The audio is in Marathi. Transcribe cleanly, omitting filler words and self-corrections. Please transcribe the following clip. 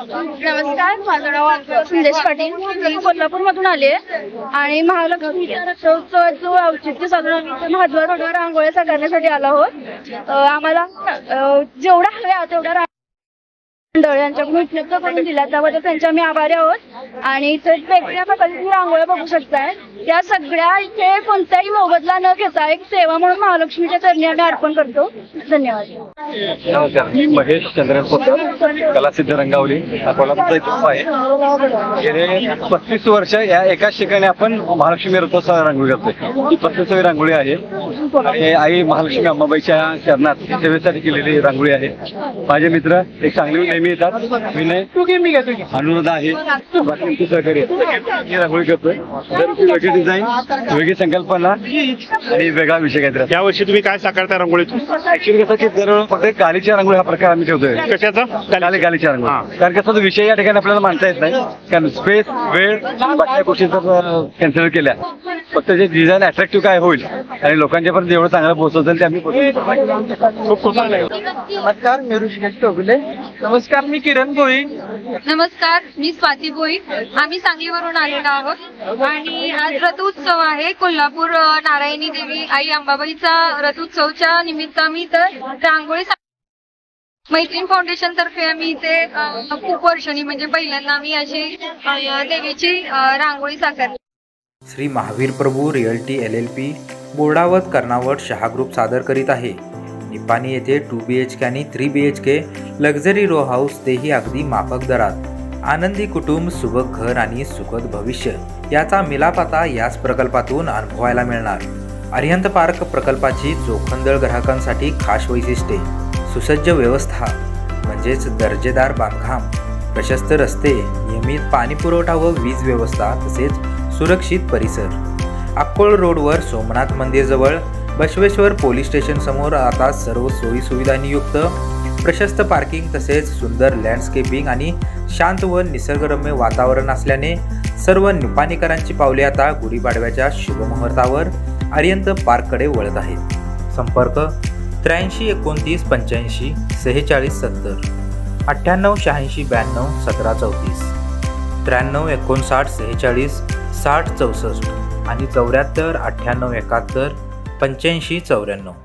नमस्कार, माझं नाव संदेश पाटील. मी कोल्हापूरमधून आले आणि महालक्ष्मीच्या रथोत्सवाचं औचित्य साधून महाद्वार रोडवर रांगोळ्या करण्यासाठी आलो आहोत. आम्हाला जेवढा हव्या तेवढा मंडळ यांच्याकडून उपलब्ध करून दिला त्याबद्दल त्यांचे आम्ही आभारी आहोत. आणि इथे वेगवेगळ्या प्रकारची रांगोळ्या बघू शकताय. या सगळ्या इथे कोणताही मोबदला न घेता एक सेवा म्हणून महालक्ष्मीच्या चरणी आम्ही अर्पण करतो. धन्यवाद. नमस्कार, मी महेश चंद्रपूर कलासिद्ध रंगावली कोल्हापूरचा एक आहे. गेले 35 वर्ष या एकाच ठिकाणी आपण महालक्ष्मी रथोत्सव रांगोळी करतोय. 35वी रांगोळी आहे आणि आई महालक्ष्मी अंबाबाईच्या चरणात सेवेसाठी केलेली रांगोळी आहे. माझे मित्र एक चांगली नेहमी येतात. विनय अनुराधा आहे, बाकी सहकारी ही रांगोळी करतोय. वेगळी डिझाईन, वेगळी संकल्पना आणि वेगळा विषय काहीतरी. यावर्षी तुम्ही काय साकारता रांगोळीतून? ऍक्च्युअली कसं की दर फक्त गालीच्या रांगोळी हा प्रकार आम्ही ठेवतोय. कशाचा? गालीच्या रांगोळी. कारण कसं विषय या ठिकाणी आपल्याला मांडता येत नाही, कारण स्पेस, वेळ, बाकी गोष्टी जर कॅन्सल केल्या फक्त जे डिझाईन अट्रॅक्टिव्ह काय होईल आणि लोकांच्यापर्यंत जेवढं चांगलं पोहोचवतील ते आम्ही खूप नमस्कार, मी ऋषिकेश टोगले. नमस्कार, मी किरण भोई. नमस्कार, मी स्वाती भोई. आम्ही सांगलीवरून आलेलो आहोत आणि आज रथोत्सव आहे. कोल्हापूर नारायणी देवी आई अंबाबाईचा रथोत्सवच्या निमित्त आम्ही इथं रांगोळी मैत्रीण फाउंडेशन तर्फे आम्ही इथे खूप वर्षांनी म्हणजे पहिल्यांदा आम्ही अशी देवीची रांगोळी साकारली. श्री महावीर प्रभू रिअल्टी LLP बोर्डावत कर्नावत शहा ग्रुप सादर करीत आहे. निपाणी येथे 2 BHK आणि 3 BHK लक्झरी रो हाऊस तेही अगदी माफक दरात. आनंदी कुटुंब, सुबक घर आणि सुखद भविष्य याचा मिलाप आता याच प्रकल्पातून अनुभवायला मिळणार. अरिहंत पार्क प्रकल्पाची चोखंदळ ग्राहकांसाठी खास वैशिष्ट्ये, सुसज्ज व्यवस्था म्हणजेच दर्जेदार बांधकाम, प्रशस्त रस्ते, नियमित पाणी पुरवठा व वीज व्यवस्था तसेच सुरक्षित परिसर. अक्कोळ रोडवर सोमनाथ मंदिरजवळ बसवेश्वर पोलीस स्टेशन समोर आता सर्व सोयी सुविधांनी युक्त प्रशस्त पार्किंग तसेच सुंदर लँडस्केपिंग आणि शांत व निसर्गरम्य वातावरण असल्याने सर्व निपाणीकरांची पावले आता गुढीपाडव्याच्या शुभमुहूर्तावर अरिहंत पार्ककडे वळत आहेत. संपर्क 83 29 85 46 70, 98 86 92 17 34, 93 59 46 60 64 आणि 74 98 71 85 94.